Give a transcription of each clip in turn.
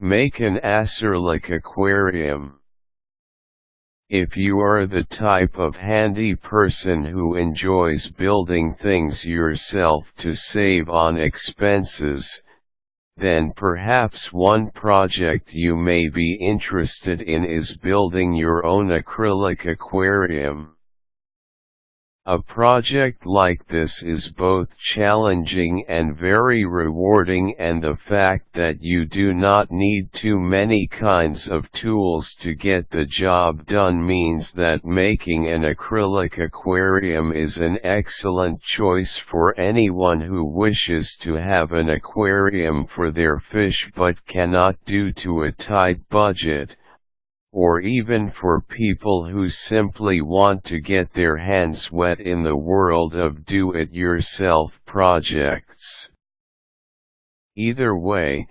Make an acrylic aquarium. If you are the type of handy person who enjoys building things yourself to save on expenses, then perhaps one project you may be interested in is building your own acrylic aquarium. A project like this is both challenging and very rewarding, and the fact that you do not need too many kinds of tools to get the job done means that making an acrylic aquarium is an excellent choice for anyone who wishes to have an aquarium for their fish but cannot due to a tight budget, or even for people who simply want to get their hands wet in the world of do-it-yourself projects. Either way,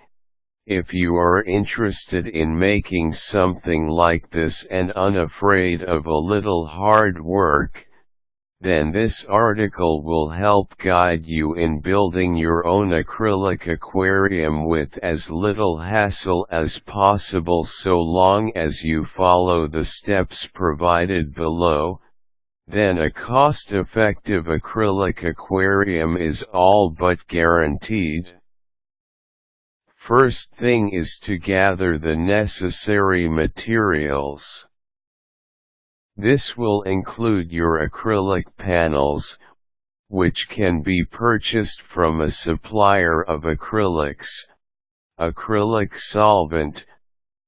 if you are interested in making something like this and unafraid of a little hard work, then this article will help guide you in building your own acrylic aquarium with as little hassle as possible, so long as you follow the steps provided below. Then a cost-effective acrylic aquarium is all but guaranteed. First thing is to gather the necessary materials. This will include your acrylic panels, which can be purchased from a supplier of acrylics, acrylic solvent,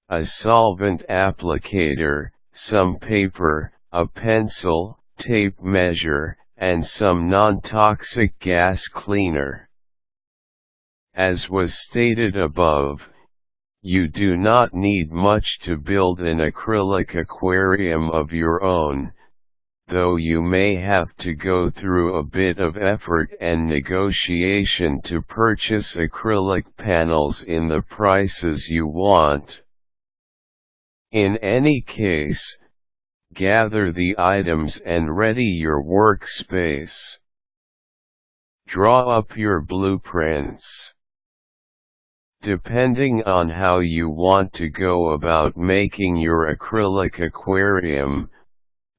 a solvent applicator, some paper, a pencil, tape measure, and some non-toxic gas cleaner. As was stated above, you do not need much to build an acrylic aquarium of your own, though you may have to go through a bit of effort and negotiation to purchase acrylic panels in the prices you want. In any case, gather the items and ready your workspace. Draw up your blueprints. Depending on how you want to go about making your acrylic aquarium,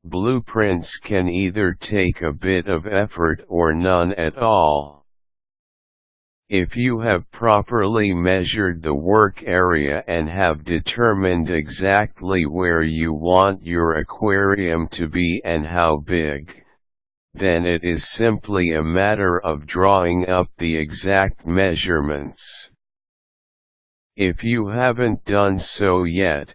blueprints can either take a bit of effort or none at all. If you have properly measured the work area and have determined exactly where you want your aquarium to be and how big, then it is simply a matter of drawing up the exact measurements. If you haven't done so yet,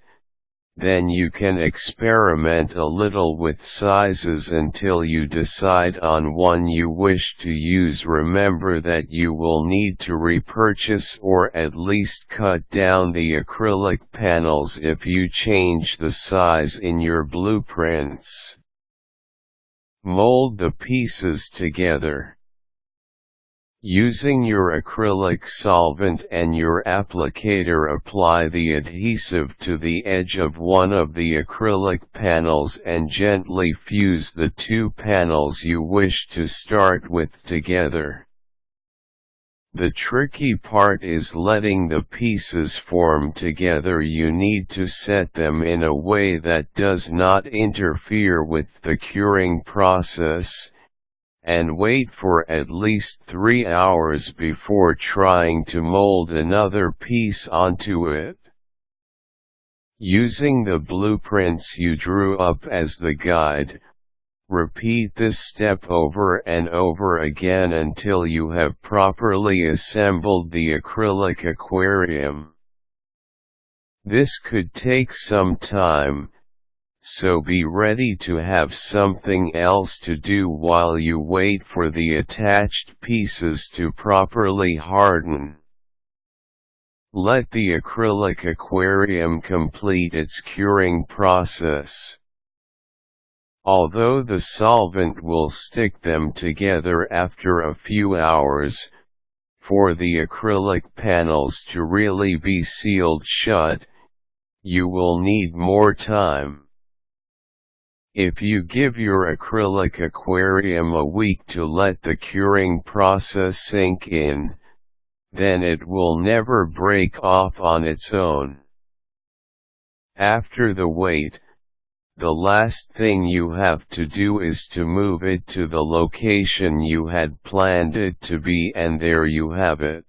then you can experiment a little with sizes until you decide on one you wish to use. Remember that you will need to repurchase or at least cut down the acrylic panels if you change the size in your blueprints. Mold the pieces together. Using your acrylic solvent and your applicator, apply the adhesive to the edge of one of the acrylic panels and gently fuse the two panels you wish to start with together. The tricky part is letting the pieces form together. You need to set them in a way that does not interfere with the curing process, and wait for at least 3 hours before trying to mold another piece onto it. Using the blueprints you drew up as the guide, repeat this step over and over again until you have properly assembled the acrylic aquarium. This could take some time, so be ready to have something else to do while you wait for the attached pieces to properly harden. Let the acrylic aquarium complete its curing process. Although the solvent will stick them together after a few hours, for the acrylic panels to really be sealed shut, you will need more time. If you give your acrylic aquarium a week to let the curing process sink in, then it will never break off on its own. After the weight, the last thing you have to do is to move it to the location you had planned it to be, and there you have it.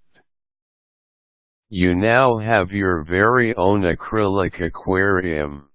You now have your very own acrylic aquarium.